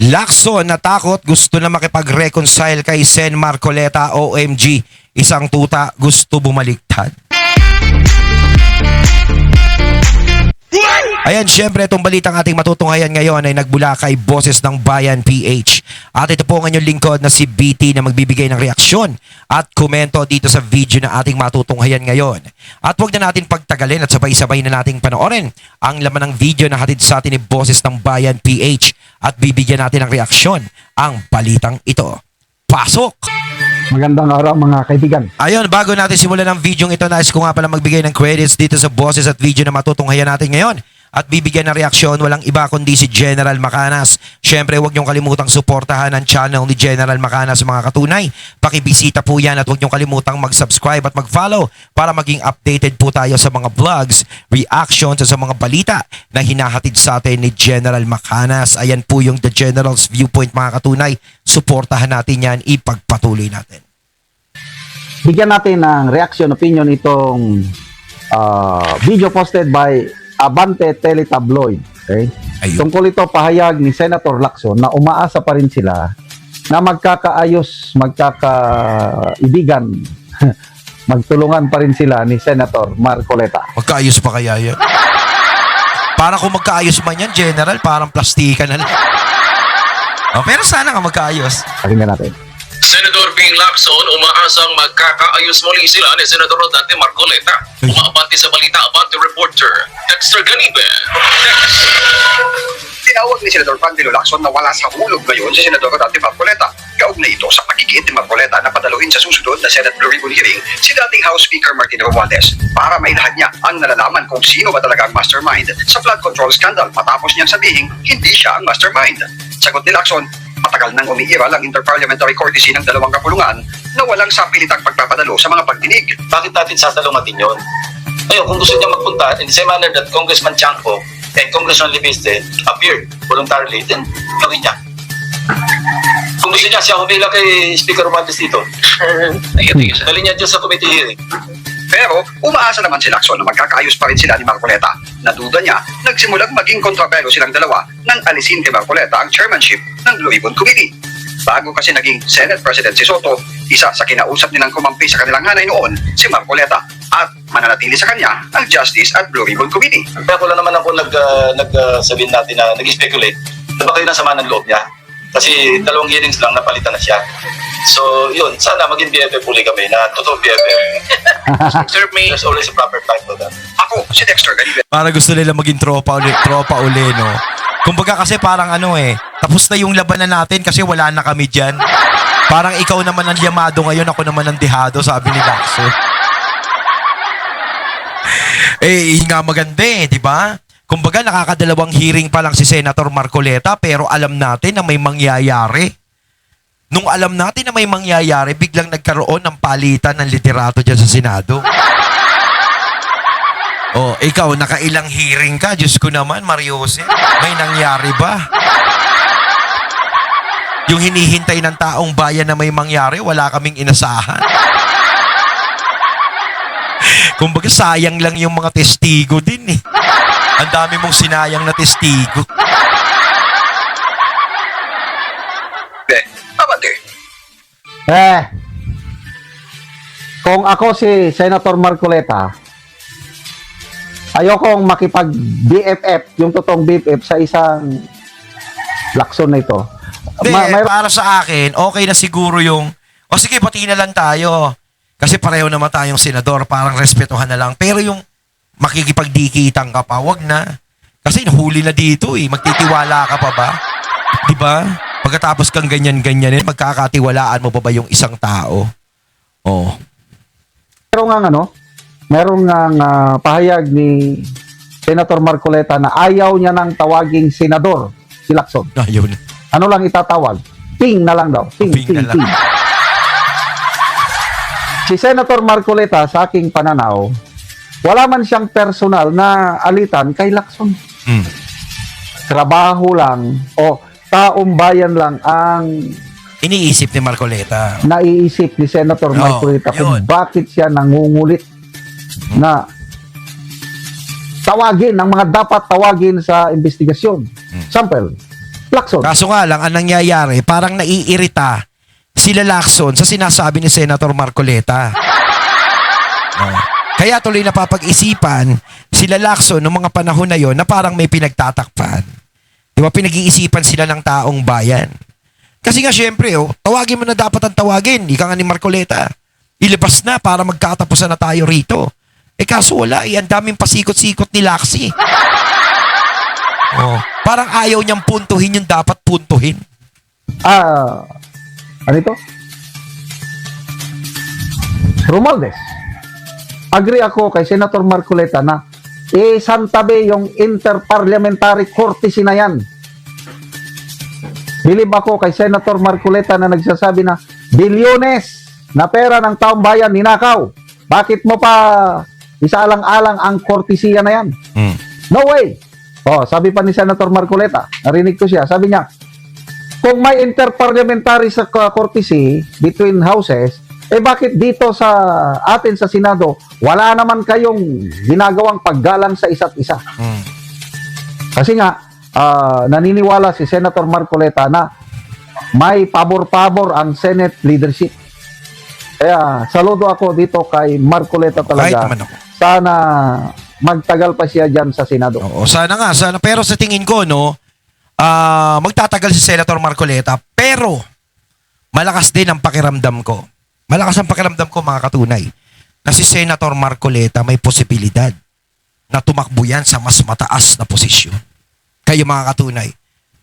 Lacson natakot, gusto na makipag-reconcile kay Sen Marcoleta. OMG, isang tuta, gusto bumaliktad. Ayan, syempre itong balitang ating matutunghayan ngayon ay nagbula kay Boses ng Bayan PH. At ito po ang inyong lingkod na si BT na magbibigay ng reaksyon at komento dito sa video na ating matutunghayan ngayon. At huwag na natin pagtagalin at sabay-sabay na nating panoorin ang laman ng video na hatid sa atin ni Boses ng Bayan PH at bibigyan natin ng reaksyon ang balitang ito. Pasok! Magandang araw mga kaibigan. Ayun, bago natin simulan ang video ito, nais ko nga pala magbigay ng credits dito sa Boses at video na matutunghayan natin ngayon. At bibigyan ng reaksyon, walang iba kundi si General Macanas. Syempre, huwag niyong kalimutang suportahan ang channel ni General Macanas mga katunay. Pakibisita po yan at huwag niyong kalimutang mag-subscribe at mag-follow para maging updated po tayo sa mga vlogs, reactions at sa mga balita na hinahatid sa atin ni General Macanas. Ayan po yung The General's Viewpoint mga katunay. Suportahan natin yan, ipagpatuloy natin. Bigyan natin ng reaction opinion itong video posted by Abante Teletabloid. Okay? Ayun. Tungkol ito pahayag ni Senator Lacson na umaasa pa rin sila na magkakaayos, magkakaibigan, magtulungan pa rin sila ni Senator Marcoleta. Magkaayos pa kaya yan? Para kung magkaayos man yan, General, parang plastika na lang. Oh, pero sana nga magkaayos. Pakinggan natin. Senador Bing Lacson umaasang magkakaayos muli sila ni Senador Rodante Marcoleta. Umaabante sa balita abante reporter Dexter Ganibe. Dex. Tinawag ni Senador Pandilo Lacson na wala sa hulog ngayon si Senador Rodante Marcoleta. Kaugnay ito sa pagkikiit ni Marcoleta na padaluhin sa susunod na Senate Blue Ribbon hearing si dating House Speaker Martin Romualdez para mailahad niya ang nalalaman kung sino ba talaga ang mastermind sa flood control scandal matapos niyang sabihin hindi siya ang mastermind. Sagot ni Lacson, matagal nang umiiral ang interparliamentary courtesy ng dalawang kapulungan na walang sapilitang pagpapadalo sa mga pagdinig. Bakit natin sasalumatin yun? Ngayon, kung gusto niya magpunta in the same manner that Congressman Chanco and Congressman Libiste appeared voluntarily, then gawin niya. Kung gusto niya siya humila kay Speaker Romualdez dito, dali niya dyan sa committee hearing. Pero umaasa naman si Lacson na magkakaayos pa rin sila ni Marcoleta. Naduda niya, nagsimulang maging kontrabero silang dalawa nang alisin kay Marcoleta ang chairmanship ng Blue Ribbon Committee. Bago kasi naging Senate President si Soto, isa sa kinausap nilang kumampi sa kanilang hanay noon si Marcoleta at mananatili sa kanya ang Justice at Blue Ribbon Committee. Kaya ko lang naman ako sabihin natin na nag-speculate na ba kayo ng sama ng loob niya? Kasi dalawang hearings lang napalitan na siya. So, yun, sana maging BFF uli kami na totoo BFF. Sir May, There's always a proper time for that. ako si Dexter Ganibe. Para gusto nila maging tropa uli, no? Kumbaga kasi parang tapos na yung labanan natin kasi wala na kami dyan. Parang ikaw naman ang yamado ngayon, ako naman ang dehado, sabi ni Lacson. Nga maganda di ba? Kumbaga nakakadalawang hearing pa lang si Senator Marcoleta pero alam natin na may mangyayari. Nung alam natin na may mangyayari, biglang nagkaroon ng palitan ng liderato dyan sa Senado. Oh, ikaw, nakailang hearing ka. Diyos ko naman, Mariose. May nangyari ba? Yung hinihintay ng taong bayan na may mangyari, wala kaming inasahan. Kumbaga, sayang lang yung mga testigo din eh. Ang dami mong sinayang na testigo. Abante. Kung ako si Senator Marcoleta, ayokong makipag-BFF, yung totoong BFF sa isang Lacson na ito. Para sa akin, okay na siguro yung, sige, pati na lang tayo. Kasi pareho naman tayong senador, parang respetuhan na lang. Pero yung makikipagdikitan ka pa, wag na. Kasi huli na dito magtitiwala ka pa ba? Di ba? Pagkatapos kang ganyan-ganyan, magkakatiwalaan mo pa ba yung isang tao? Oh. Meron nga pahayag ni Senator Marcoleta na ayaw niya nang tawaging senador si Lacson. Ayun. Ano lang itatawag? Ping na lang daw. Ping. Na lang. Si Senator Marcoleta, sa aking pananaw, wala man siyang personal na alitan kay Lacson. Trabaho lang o taong bayan lang ang Iniisip ni Marcoleta. naiisip ni Senator Marcoleta kung yun. bakit siya nangungulit na tawagin ang mga dapat tawagin sa investigasyon. Sample, Lacson. Kaso nga lang, ang nangyayari, parang naiirita sila Lacson sa sinasabi ni Senator Marcoleta. Oh. Kaya tuloy napapag-isipan sila Lacson noong mga panahon na yon na parang may pinagtatakpan. Di ba, pinag-iisipan sila ng taong bayan. Kasi nga syempre, tawagin mo na dapat ang tawagin. Ika nga ni Marcoleta. Ilabas na para magkatapusan na tayo rito. Kaso wala, ang daming pasikot-sikot ni Laxi. Parang ayaw niyang puntuhin yung dapat puntuhin. Ano ito? Romualdez. Agree ako kay Senator Marcoleta na isantabi yung interparliamentary courtesy na yan. Bilib ako kay Senator Marcoleta na nagsasabi na bilyones na pera ng taong bayan ninakaw. Bakit mo pa isaalang-alang ang courtesy na yan? No way! Sabi pa ni Senator Marcoleta, narinig ko siya, sabi niya, kung may interparliamentary sa courtesy between houses, bakit dito sa atin sa Senado, wala naman kayong ginagawang paggalang sa isa't isa? Kasi nga, naniniwala si Senator Marcoleta na may pabor-pabor ang Senate leadership. Kaya, saludo ako dito kay Marcoleta talaga. Sana magtagal pa siya dyan sa Senado. Oo, sana nga, sana. Pero sa tingin ko, magtatagal si Senator Marcoleta, pero malakas din ang pakiramdam ko. Malakas ang pakiramdam ko, mga katunay, na si Senator Marcoleta may posibilidad na tumakbo yan sa mas mataas na posisyon. Kayo, mga katunay,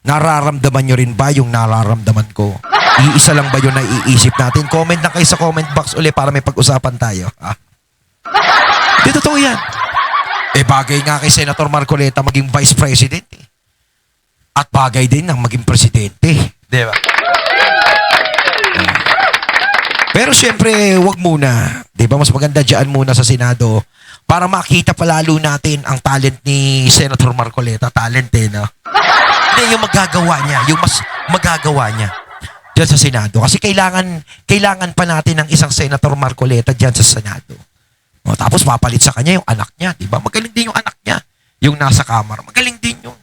nararamdaman nyo rin ba yung nararamdaman ko? Iisa lang ba yun na iisip natin? Comment na kayo sa comment box uli para may pag-usapan tayo. Di totoo yan. Bagay nga kay Senator Marcoleta maging Vice President. At bagay din ang maging Presidente. Di ba? Pero syempre, wag muna. Di ba? Mas maganda dyan muna sa Senado para makita palalo natin ang talent ni Senator Marcoleta. Talent no? Hindi, yung magagawa niya. Yung mas magagawa niya dyan sa Senado. Kasi kailangan pa natin ng isang Senator Marcoleta dyan sa Senado. Tapos papalit sa kanya yung anak niya. Diba? Magaling din yung anak niya. Yung nasa kamar. Magaling din yun.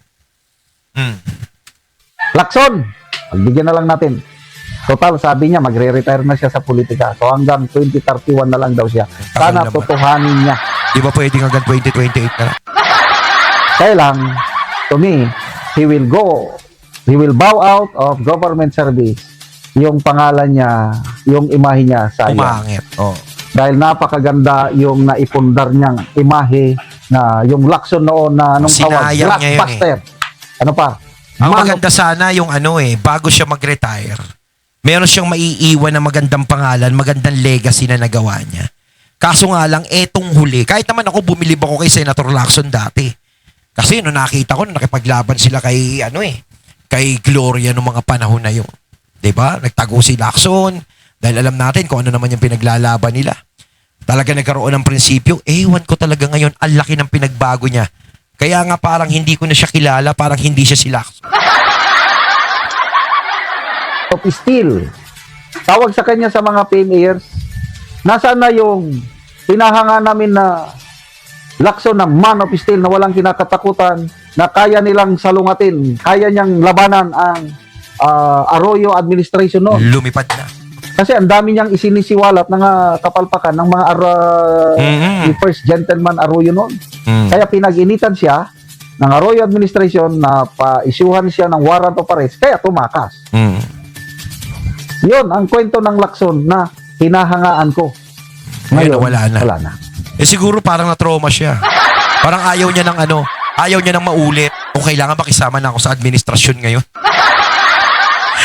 Lacson, pagbigyan na lang natin. Total, sabi niya, magre-retire na siya sa politika. So hanggang 2031 na lang daw siya. Sana tutuhanin niya. Di ba pwedeng hanggang 2028 na lang? Kaya lang, to me, he will bow out of government service. Yung pangalan niya, yung imahe niya, sayang. Umangit. Dahil napakaganda yung naipundar niyang imahe na yung Lacson noon na anong tawag? Sinayang niya yun Blockbuster. Ano pa? Ang maganda sana yung bago siya mag-retire, meron siyang maiiwan na magandang pangalan, magandang legacy na nagawa niya. Kaso nga lang, etong huli, kahit naman ako bumilib ako kay Senator Lacson dati. Kasi nung nakita ko, nakipaglaban sila kay, kay Gloria nung mga panahon na yun. Diba? Nagtago si Lacson, dahil alam natin kung ano naman yung pinaglalaban nila. Talaga nagkaroon ng prinsipyo, ewan ko talaga ngayon, ang laki ng pinagbago niya. Kaya nga parang hindi ko na siya kilala, parang hindi siya si Lacson. Of steel. Tawag sa kanya sa mga PMAers, nasaan na yung pinahanga namin na Lacson na man of steel na walang kinakatakutan, na kaya nilang salungatin, kaya niyang labanan ang Arroyo administration noon. Lumipad na. Kasi ang dami niyang isinisiwalat ng kapalpakan ng mga ni First Gentleman Arroyo noon. Kaya pinag-initan siya ng Arroyo administration na pa-isyuhan siya ng warrant of arrest, kaya tumakas. Yun ang kwento ng Lacson na hinahangaan ko. Ngayon, wala na. Siguro parang na-trauma siya. Parang ayaw niya ng maulit. Kung kailangan makisama na ako sa administrasyon ngayon.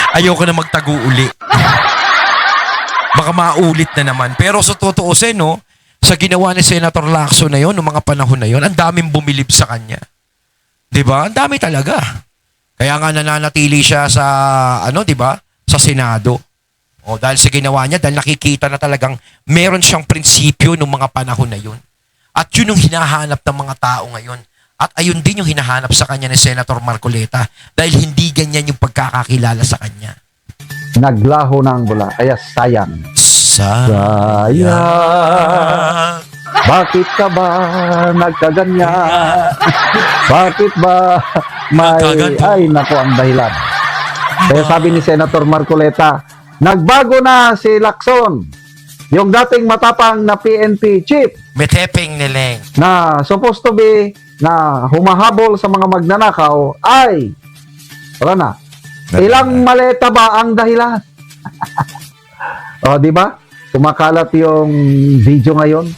Ayoko na magtago uli. Baka maulit na naman. Pero sa tutuusin, sa ginawa ni Senator Lacson na yun, noong mga panahon na yun, ang daming bumilib sa kanya. Diba? Ang dami talaga. Kaya nga nananatili siya sa, diba? Sa Senado. Dahil sa ginawa niya, dahil nakikita na talagang meron siyang prinsipyo noong mga panahon na yun. At yun yung hinahanap ng mga tao ngayon. At ayun din yung hinahanap sa kanya ni Senator Marcoleta dahil hindi ganyan yung pagkakakilala sa kanya. Naglaho na ang bula, kaya sayang. Sayang. Bakit ka ba nagkaganyan? Bakit ba may... Ay, naku ang dahilan. Kaya sabi ni Senator Marcoleta, nagbago na si Lacson, yung dating matapang na PNP chief Metepeng nileng. na supposed to be na humahabol sa mga magnanakaw ay wala na. Ilang maleta ba ang dahilan? O, di ba? Kumakalat yung video ngayon.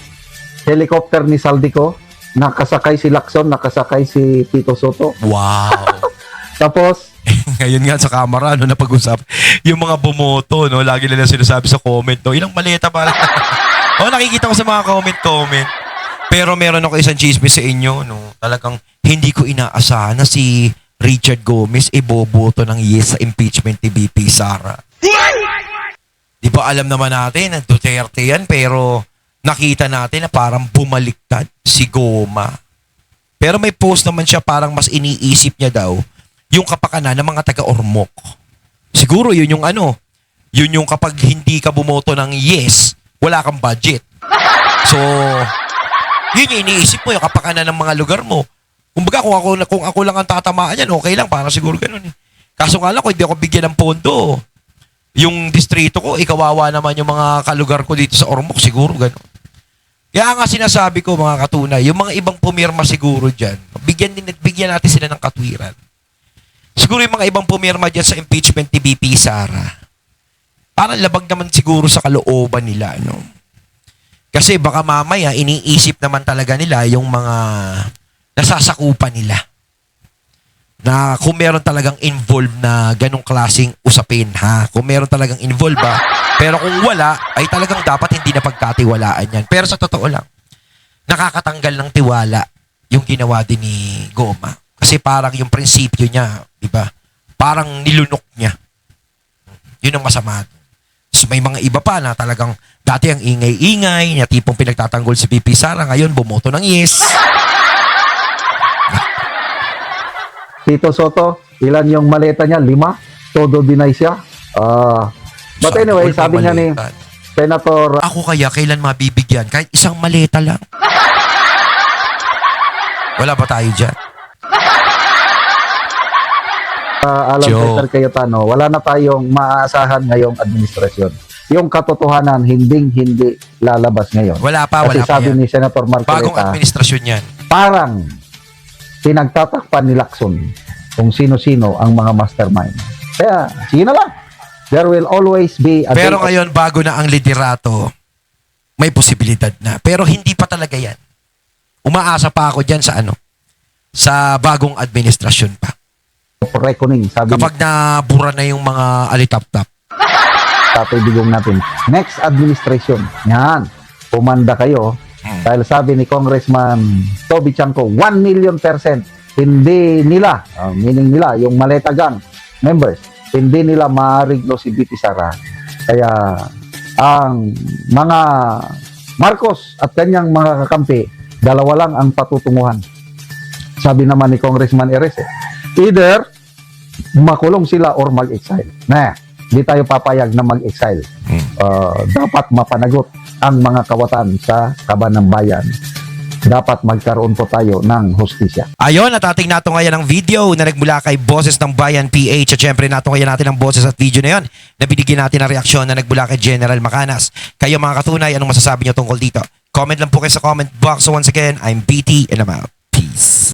Helicopter ni Saldico, nakasakay si Lacson, nakasakay si Tito Soto. Wow. Tapos, Ngayon nga sa camera, no, napag-usap. Yung mga bumoto, no, lagi nila sinasabi sa comment, no, ilang maleta ba? Nakikita ko sa mga comment. Pero meron ako isang chismis sa inyo, no, talagang hindi ko inaasahan na si Richard Gomez iboboto ng yes sa impeachment ni BP Sara. Di ba alam naman natin na Duterte yan, pero nakita natin na parang bumaliktad si Goma. Pero may post naman siya parang mas iniisip niya daw yung kapakanan ng mga taga-Ormoc. Siguro yun yung yun yung kapag hindi ka bumoto ng yes, wala kang budget. So, yun yung iniisip mo, yung kapakanan ng mga lugar mo. Kumbaga, kung ako lang ang tatamaan yan, okay lang, para siguro ganun. Kaso nga lang, kung hindi ako bigyan ng pondo, yung distrito ko, ikawawa naman yung mga kalugar ko dito sa Ormoc, siguro ganun. Kaya nga sinasabi ko, mga katunay, yung mga ibang pumirma siguro dyan, bigyan natin sila ng katwiran. Siguro yung mga ibang pumirma dyan sa impeachment ni BP Sara, parang labag naman siguro sa kalooban nila, no? Kasi baka mamaya, iniisip naman talaga nila yung mga nasasakupan nila. Na kung meron talagang involved na ganong klaseng usapin, ha? Kung meron talagang involved ba? Pero kung wala, ay talagang dapat hindi na pagkatiwalaan yan. Pero sa totoo lang, nakakatanggal ng tiwala yung ginawa din ni Goma. Kasi parang yung prinsipyo niya, di ba? Parang nilunok niya. Yun ang masama. So, may mga iba pa na talagang dati ang ingay-ingay, na tipong pinagtatanggol si BP Sara, ngayon bumoto ng yes. Tito Soto, ilan yung maleta niya? 5? Todo deny siya. But anyway, sabi nga ni Senator Ako kaya kailan mabibigyan? Kahit isang maleta lang. Wala ba tayo dyan? Alan Joe. Peter Cayetano, wala na tayong maaasahan ngayong administrasyon. Yung katotohanan, hindi lalabas ngayon. Wala pa, Kasi wala pa sabi yan. ni Senator Bagong Marcoleta, administrasyon yan. parang pinagtatakpan ni Lacson kung sino-sino ang mga mastermind. Kaya, sige na lang. There will always be a Pero day of- ngayon, bago na ang liderato, may posibilidad na. Pero hindi pa talaga yan. Umaasa pa ako dyan sa sa bagong administrasyon pa. reckoning. Sabi Kapag nabura na yung mga alitap-tap. Tatay Digong natin. Next administration. Yan. Pumanda kayo. Dahil sabi ni Congressman Toby Chanco, 1,000,000% hindi nila, meaning nila, yung Maleta Gang members, hindi nila maariglo si BP Sara. Kaya ang mga Marcos at kanyang mga kakampi, dalawa lang ang patutunguhan. Sabi naman ni Congressman Erese, either makulong sila or mag-exile. Hindi tayo papayag na mag-exile. Dapat mapanagot ang mga kawatan sa kaban ng bayan. Dapat magkaroon po tayo ng hustisya. Ayon, natating nato ngayon ang video na nagmula kay Boses ng Bayan PH. At syempre nato ngayon natin ang boses at video na yon na binigyan natin ng reaksyon na nagmula kay General Macanas. Kayo mga katunay, anong masasabi nyo tungkol dito? Comment lang po kayo sa comment box. So once again, I'm BT and I'm out. Peace.